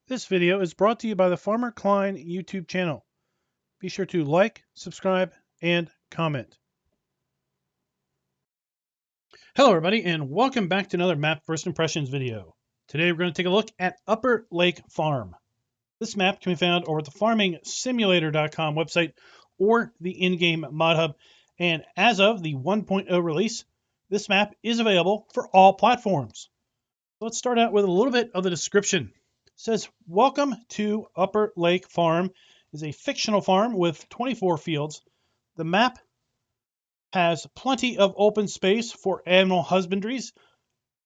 This video is brought to you by the Farmer Klein YouTube channel. Be sure to like, subscribe, and comment. Hello everybody, and welcome back to another map first impressions video. Today we're going to take a look at Upper Lake Farm. This map can be found over at the farmingsimulator.com website or the in-game mod hub. And as of the 1.0 release, this map is available for all platforms. Let's start out with a little bit of the description. It says, welcome to Upper Lake Farm. Is a fictional farm with 24 fields. The map has plenty of open space for animal husbandries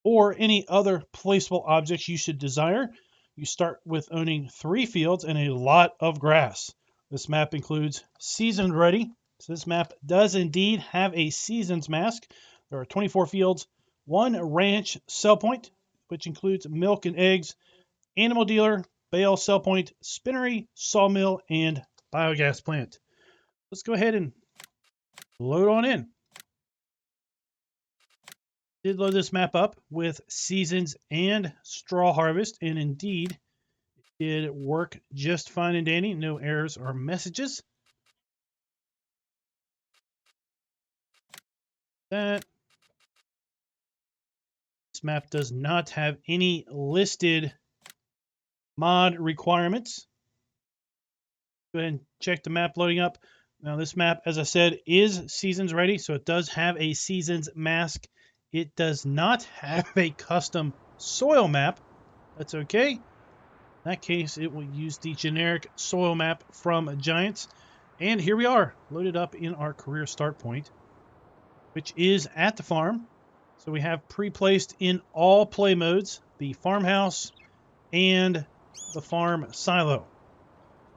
or any other placeable objects you should desire. You start with owning 3 fields and a lot of grass. This map includes season ready. So this map does indeed have a seasons mask. There are 24 fields, 1 ranch sell point, which includes milk and eggs, animal dealer, Bale sell point, Spinnery, Sawmill, and biogas plant. Let's go ahead and load on in. Did load this map up with seasons and straw harvest, and indeed it did work just fine and dandy. No errors or messages. This map does not have any listed mod requirements. Go ahead and check the map loading up. Now this map, as I said, is seasons ready, so it does have a seasons mask. It does not have a custom soil map. That's okay. In that case, it will use the generic soil map from Giants. And here we are, loaded up in our career start point, which is at the farm. So we have pre-placed in all play modes, the farmhouse and the farm silo.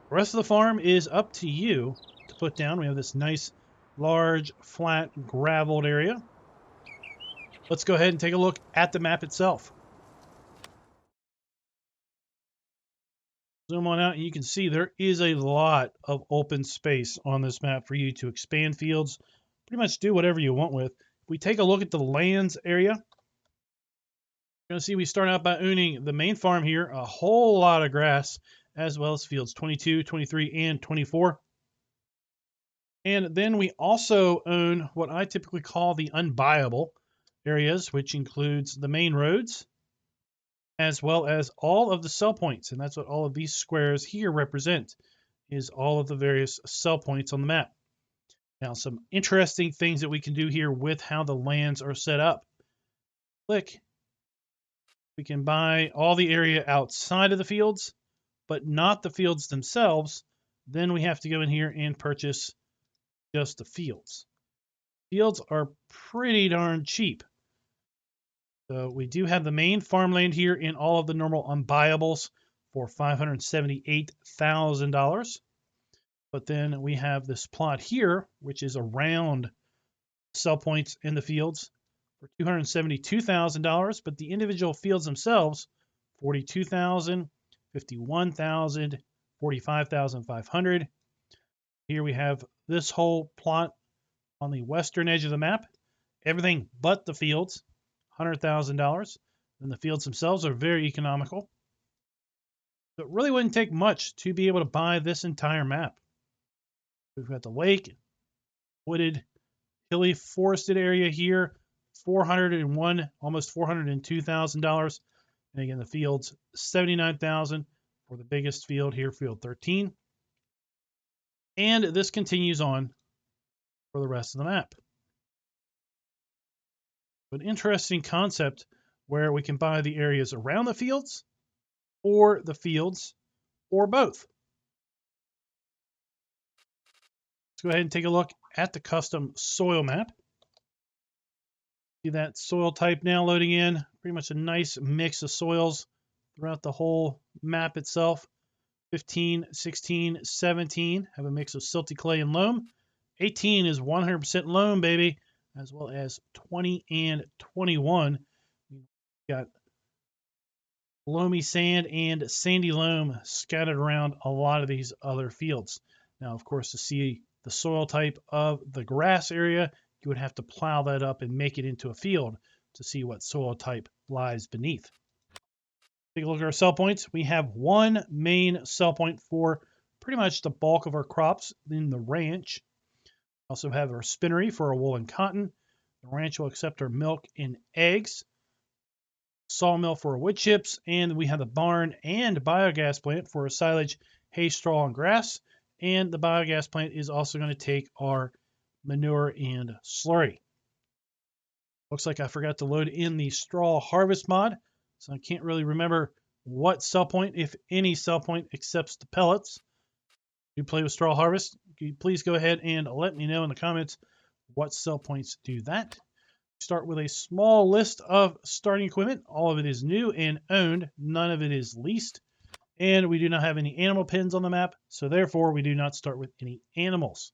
The rest of the farm is up to you to put down. We have this nice, large, flat, graveled area. Let's go ahead and take a look at the map itself. Zoom on out and you can see there is a lot of open space on this map for you to expand fields, pretty much do whatever you want with. If we take a look at the lands area, you're going to see we start out by owning the main farm here, a whole lot of grass, as well as fields 22, 23, and 24. And then we also own what I typically call the unbuyable areas, which includes the main roads, as well as all of the sell points. And that's what all of these squares here represent, is all of the various sell points on the map. Now, some interesting things that we can do here with how the lands are set up. Click. We can buy all the area outside of the fields, but not the fields themselves. Then we have to go in here and purchase just the fields. Fields are pretty darn cheap. So we do have the main farmland here in all of the normal unbuyables for $578,000. But then we have this plot here, which is around sell points in the fields for $272,000. But the individual fields themselves, $42,000, $51,000, $45,500. Here we have this whole plot on the western edge of the map. Everything but the fields, $100,000. And the fields themselves are very economical. So it really wouldn't take much to be able to buy this entire map. We've got the lake, wooded, hilly, forested area here, $401,000, almost $402,000. And again, the fields, $79,000 for the biggest field here, field 13. And this continues on for the rest of the map. An interesting concept where we can buy the areas around the fields or both. Let's go ahead and take a look at the custom soil map. See that soil type now loading in. Pretty much a nice mix of soils throughout the whole map itself. 15, 16, 17 have a mix of silty clay and loam. 18 is 100% loam, baby, as well as 20 and 21. We've got loamy sand and sandy loam scattered around a lot of these other fields. Now, of course, to see the soil type of the grass area, you would have to plow that up and make it into a field to see what soil type lies beneath. Take a look at our sell points. We have one main sell point for pretty much the bulk of our crops in the ranch. Also have our spinnery for our wool and cotton. The ranch will accept our milk and eggs. Sawmill for our wood chips, and we have the barn and biogas plant for our silage, hay, straw, and grass. And the biogas plant is also going to take our manure and slurry. Looks like I forgot to load in the straw harvest mod, so I can't really remember what sell point, if any sell point, accepts the pellets. If you play with straw harvest, please go ahead and let me know in the comments what sell points do that. Start with a small list of starting equipment. All of it is new and owned. None of it is leased. And we do not have any animal pens on the map, so therefore we do not start with any animals.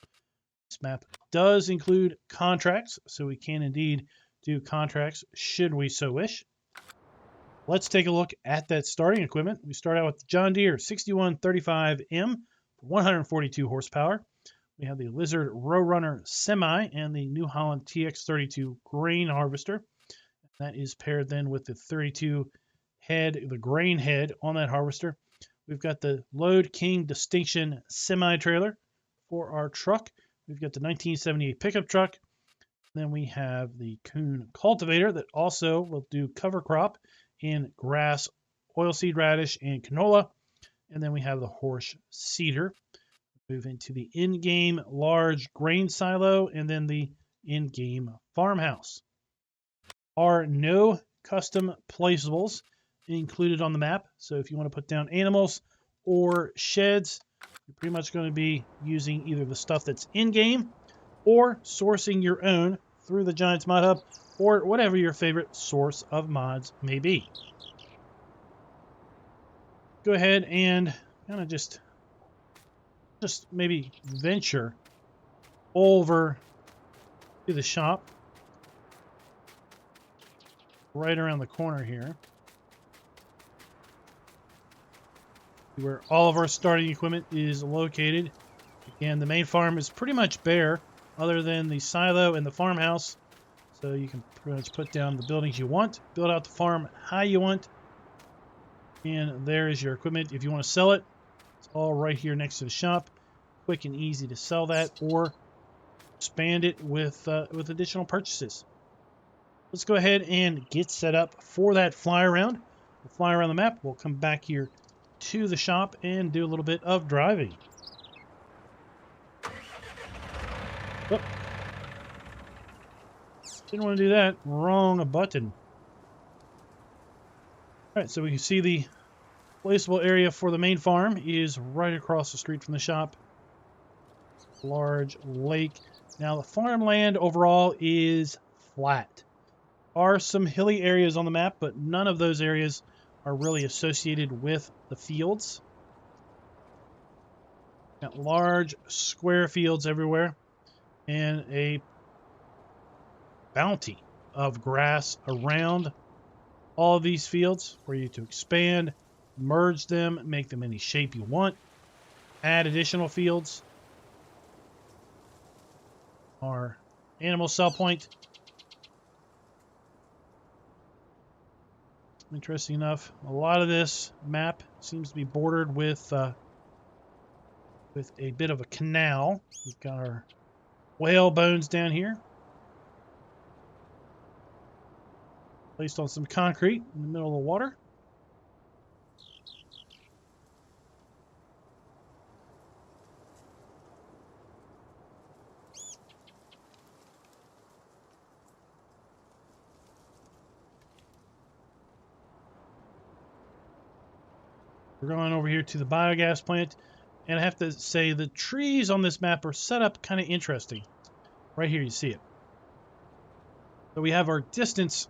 This map does include contracts, so we can indeed do contracts should we so wish. Let's take a look at that starting equipment. We start out with the John Deere 6135M, 142 horsepower. We have the Lizard Row-Runner Semi and the New Holland TX32 grain harvester. That is paired then with the 32 head, the grain head on that harvester. We've got the Load King Distinction semi-trailer for our truck. We've got the 1978 pickup truck. Then we have the Coon cultivator that also will do cover crop in grass, oilseed radish, and canola. And then we have the horse seeder. Move into the in-game large grain silo and then the in-game farmhouse. Are no custom placeables included on the map. So if you want to put down animals or sheds, you're pretty much going to be using either the stuff that's in-game or sourcing your own through the Giants Mod Hub or whatever your favorite source of mods may be. Go ahead and kind of just maybe venture over to the shop right around the corner here, where all of our starting equipment is located. Again, the main farm is pretty much bare other than the silo and the farmhouse, so you can pretty much put down the buildings you want, build out the farm how you want, and there is your equipment. If you want to sell it, it's all right here next to the shop. Quick and easy to sell that or expand it with additional purchases. Let's go ahead and get set up for that fly around. We'll fly around the map. We'll come back here to the shop and do a little bit of driving. Oh. Didn't want to do that. Wrong button. All right, so we can see the placeable area for the main farm is right across the street from the shop. Large lake. Now the farmland overall is flat. Are some hilly areas on the map, but none of those areas are really associated with the fields. Got large square fields everywhere and a bounty of grass around all of these fields for you to expand, merge them, make them any shape you want, add additional fields. Our animal sell point. Interesting enough, a lot of this map seems to be bordered with a bit of a canal. We've got our whale bones down here, placed on some concrete in the middle of the water. We're going over here to the biogas plant, and I have to say the trees on this map are set up kind of interesting. Right here you see it. So we have our distance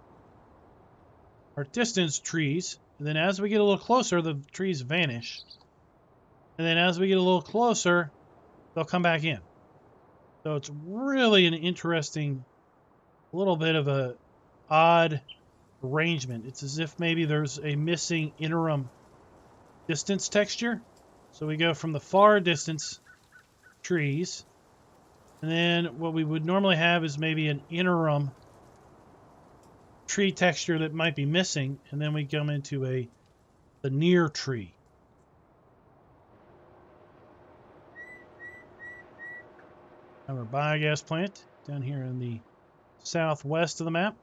trees, and then as we get a little closer, the trees vanish. And then as we get a little closer, they'll come back in. So it's really an interesting, little bit of a odd arrangement. It's as if maybe there's a missing interim distance texture. So we go from the far distance trees, and then what we would normally have is maybe an interim tree texture that might be missing, and then we come into a the near tree. Our biogas plant down here in the southwest of the map.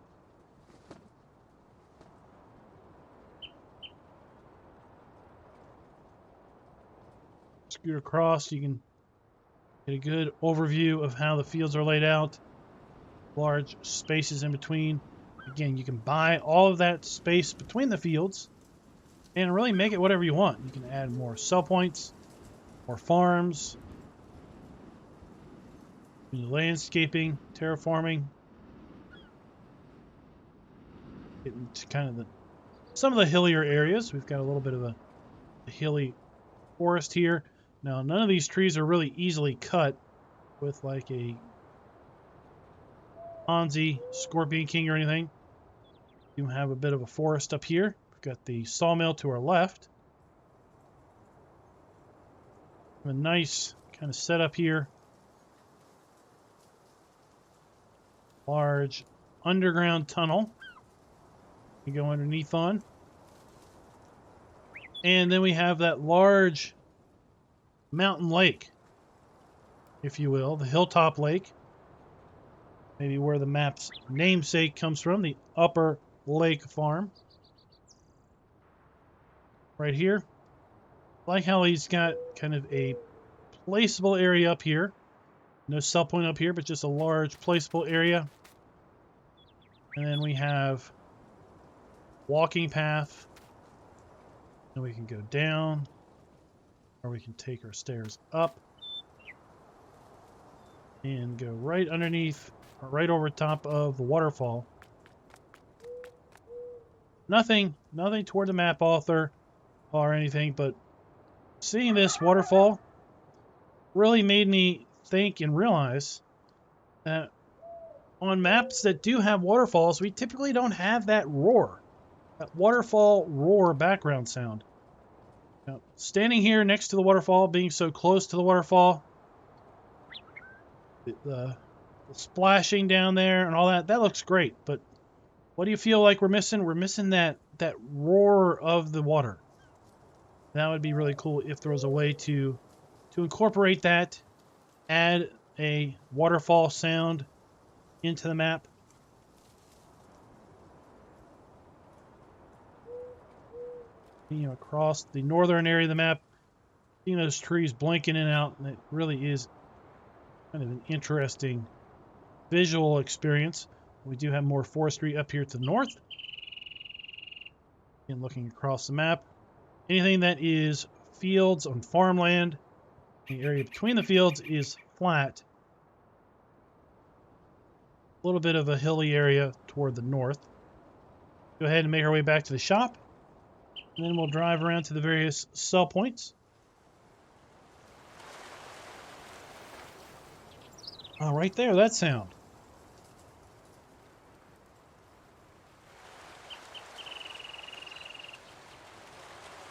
Scoot across, you can get a good overview of how the fields are laid out. Large spaces in between. Again, you can buy all of that space between the fields and really make it whatever you want. You can add more sell points, more farms, landscaping, terraforming. Getting to kind of some of the hillier areas. We've got a little bit of a hilly forest here. Now, none of these trees are really easily cut with like a Ponzi, Scorpion King or anything. You have a bit of a forest up here. We've got the sawmill to our left. A nice kind of setup here. Large underground tunnel. You go underneath on. And then we have that large mountain lake, if you will, the hilltop lake. Maybe where the map's namesake comes from, the Upper Lake Farm. Right here. Like how he's got kind of a placeable area up here. No sell point up here, but just a large placeable area. And then we have walking path. And we can go down. Or we can take our stairs up. And go right underneath, or right over top of the waterfall. Nothing toward the map author or anything, but seeing this waterfall really made me think and realize that on maps that do have waterfalls, we typically don't have that roar, that waterfall roar background sound. Now, standing here next to the waterfall, being so close to the waterfall, the splashing down there and all that looks great, but what do you feel like we're missing? We're missing that roar of the water. That would be really cool if there was a way to incorporate that, add a waterfall sound into the map. You know, across the northern area of the map, seeing those trees blinking in and out, and it really is kind of an interesting visual experience. We do have more forestry up here to the north. And looking across the map, anything that is fields on farmland, the area between the fields is flat. A little bit of a hilly area toward the north. Go ahead and make our way back to the shop. And then we'll drive around to the various sell points. Oh, right there, that sound.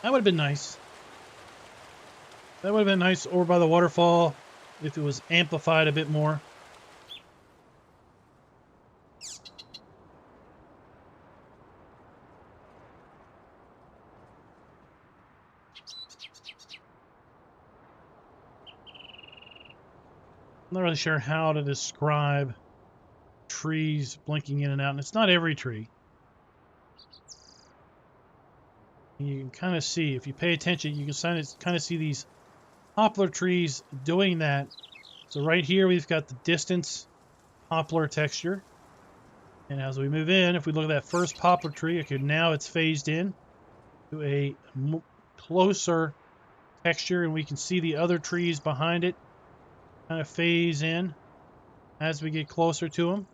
That would have been nice. That would have been nice over by the waterfall if it was amplified a bit more. I'm not really sure how to describe trees blinking in and out, and it's not every tree. You can kind of see, if you pay attention, you can kind of see these poplar trees doing that. So right here we've got the distance poplar texture. And as we move in, if we look at that first poplar tree, okay, now it's phased in to a closer texture, and we can see the other trees behind it kind of phase in as we get closer to them.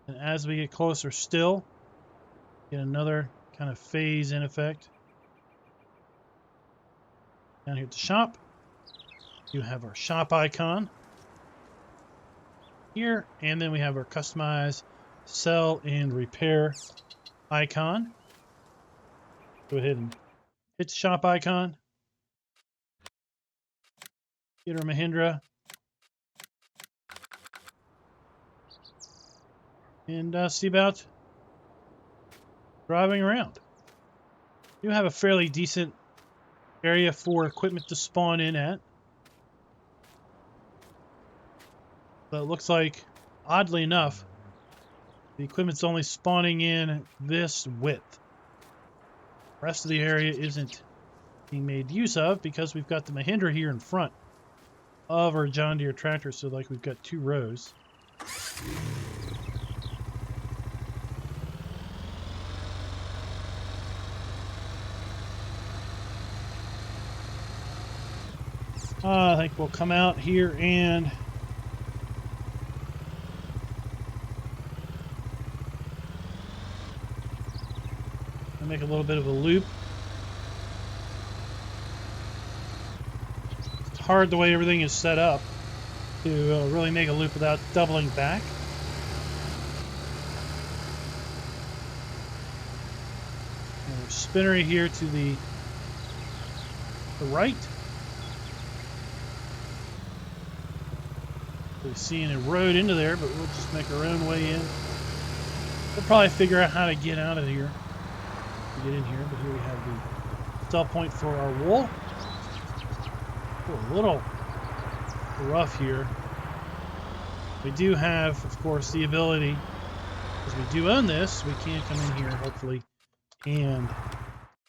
And as we get closer still, get another kind of phase in effect. Down here at the shop, you have our shop icon here, and then we have our customize, sell, and repair icon. Go ahead and hit the shop icon. Get our Mahindra. And see about driving around. You have a fairly decent area for equipment to spawn in at. But it looks like, oddly enough, the equipment's only spawning in this width. The rest of the area isn't being made use of because we've got the Mahindra here in front of our John Deere tractor, so like we've got 2 rows. I think we'll come out here and make a little bit of a loop. It's hard the way everything is set up to really make a loop without doubling back. And there's Spinnery here to the right. We're seeing a road into there, but we'll just make our own way in. We'll probably figure out how to get out of here. Get in here, but here we have the sell point for our wool. Oh, a little rough here. We do have, of course, the ability, because we do own this, we can come in here, hopefully, and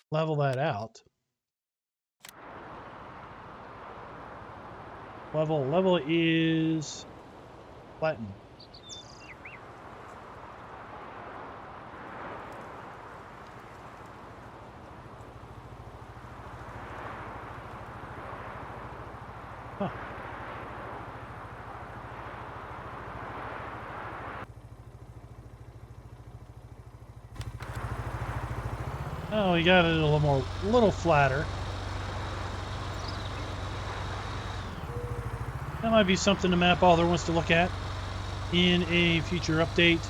level that out. Level is flatten. Huh. Oh, we got it a little flatter. That might be something the map author wants to look at in a future update,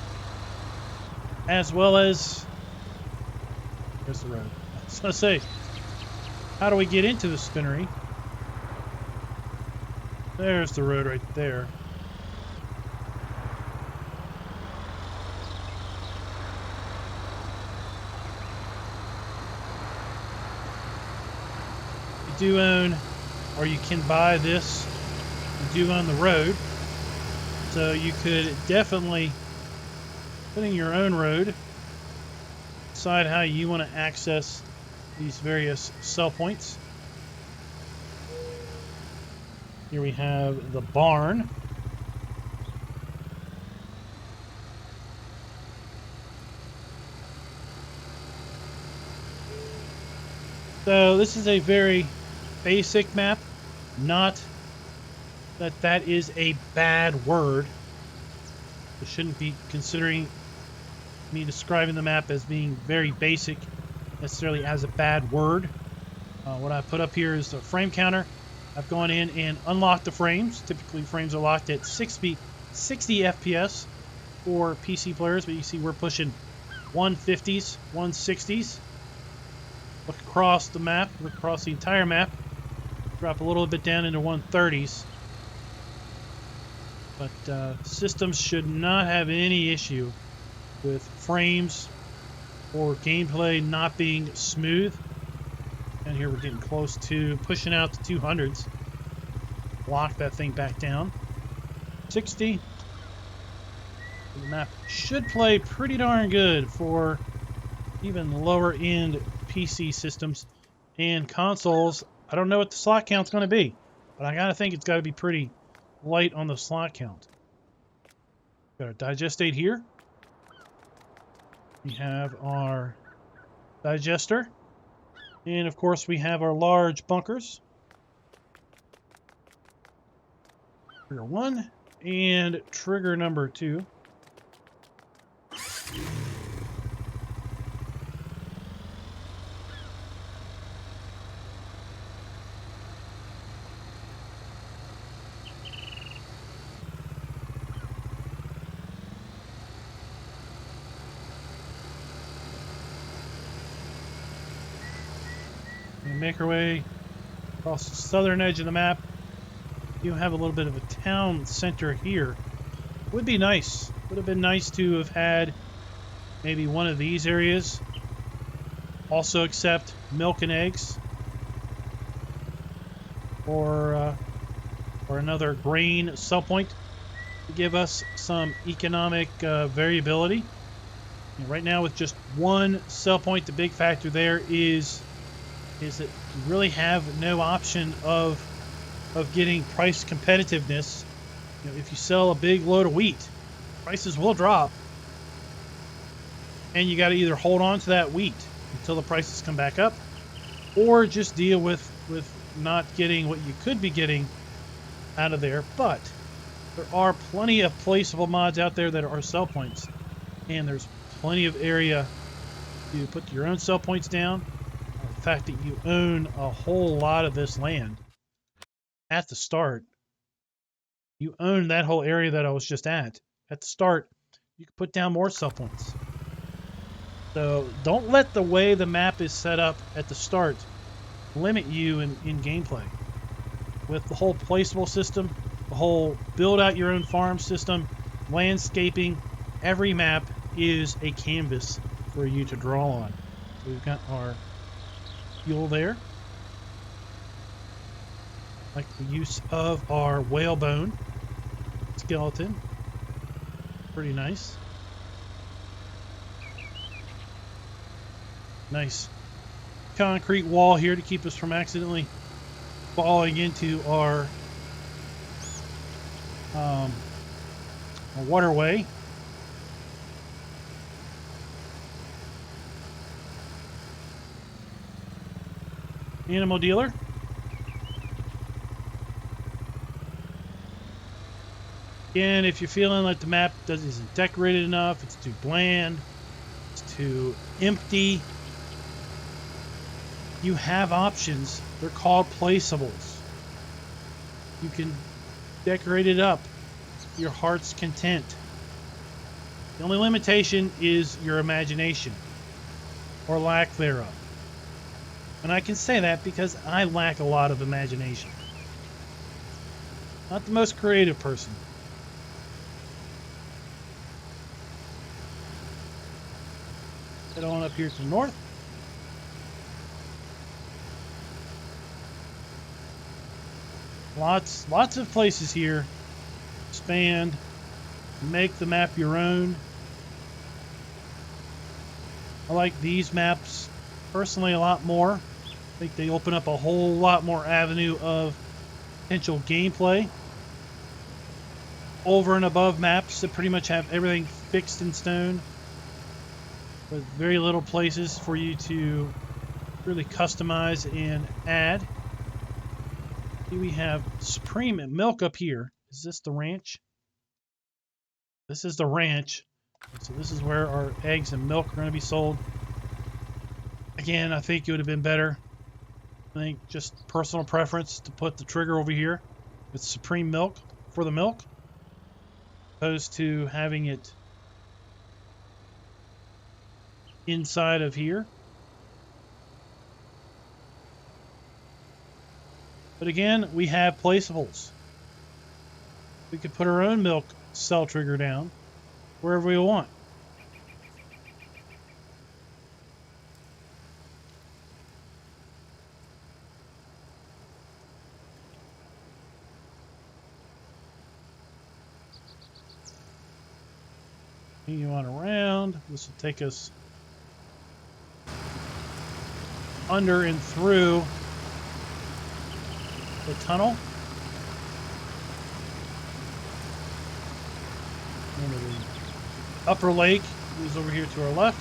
as well as, there's the road. I was gonna say, how do we get into the Spinnery? There's the road right there. You do own, or you can buy this, you do own the road. So you could definitely put in your own road, decide how you want to access these various sell points. Here we have the barn. So this is a very basic map, not that that is a bad word. You shouldn't be considering me describing the map as being very basic necessarily as a bad word. What I put up here is a frame counter. I've gone in and unlocked the frames. Typically frames are locked at 60 FPS for PC players, but you see we're pushing 150s, 160s. Look across the map, look across the entire map. Drop a little bit down into 130s. But systems should not have any issue with frames or gameplay not being smooth. And here we're getting close to pushing out the 200s. Lock that thing back down. 60. The map should play pretty darn good for even lower end PC systems and consoles. I don't know what the slot count's going to be, but I gotta think it's got to be pretty light on the slot count. Got our digestate here. We have our digester. And of course we have our large bunkers. Trigger 1 and trigger number 2. Make our way across the southern edge of the map. You have a little bit of a town center here. Would be nice. Would have been nice to have had maybe one of these areas also accept milk and eggs, or another grain sell point to give us some economic variability. And right now, with just one sell point, the big factor there is that you really have no option of getting price competitiveness. You know, if you sell a big load of wheat, prices will drop, and you got to either hold on to that wheat until the prices come back up, or just deal with not getting what you could be getting out of there. But there are plenty of placeable mods out there that are sell points, and there's plenty of area to put your own sell points down. The fact that you own a whole lot of this land at the start, you own that whole area that I was just at the start, you can put down more sell points. So don't let the way the map is set up at the start limit you in gameplay. With the whole placeable system, the whole build out your own farm system, landscaping, every map is a canvas for you to draw on. So we've got our fuel there. Like the use of our whalebone skeleton. Pretty nice. Nice concrete wall here to keep us from accidentally falling into our waterway. Animal dealer. Again, if you're feeling like the map isn't decorated enough, it's too bland, it's too empty, you have options. They're called placeables. You can decorate it up to your heart's content. The only limitation is your imagination, or lack thereof. And I can say that because I lack a lot of imagination. Not the most creative person. Head on up here to the north. Lots of places here. Expand, make the map your own. I like these maps personally a lot more. I think they open up a whole lot more avenue of potential gameplay over and above maps that pretty much have everything fixed in stone, with very little places for you to really customize and add. Here we have Supreme Milk up here. Is this the ranch? This is the ranch. So this is where our eggs and milk are going to be sold. Again, I think it would have been better, I think just personal preference, to put the trigger over here with Supreme Milk for the milk, opposed to having it inside of here. But again, we have placeables. We could put our own milk cell trigger down wherever we want. Continue on around. This will take us under and through the tunnel. And the upper lake is over here to our left.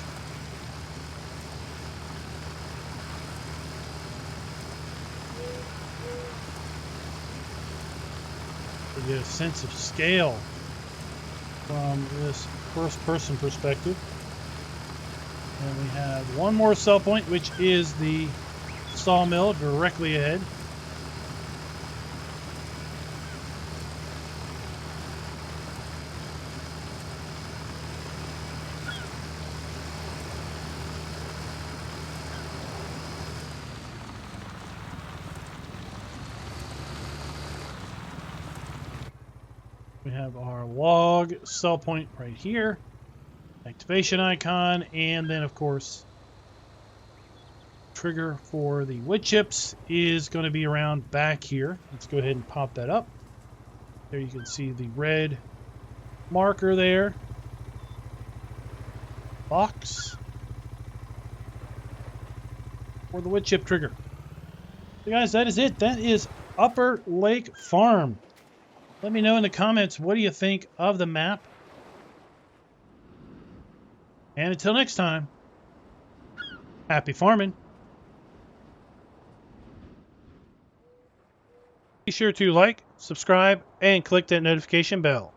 To get a sense of scale from this first-person perspective. And we have one more sell point, which is the sawmill directly ahead. We have our log sell point right here, activation icon, and then of course trigger for the wood chips is going to be around back here. Let's go ahead and pop that up. There you can see the red marker there. Box for the wood chip trigger. So guys, that is it. That is Upper Lake Farm. Let me know in the comments, what do you think of the map? And until next time, happy farming. Be sure to like, subscribe, and click that notification bell.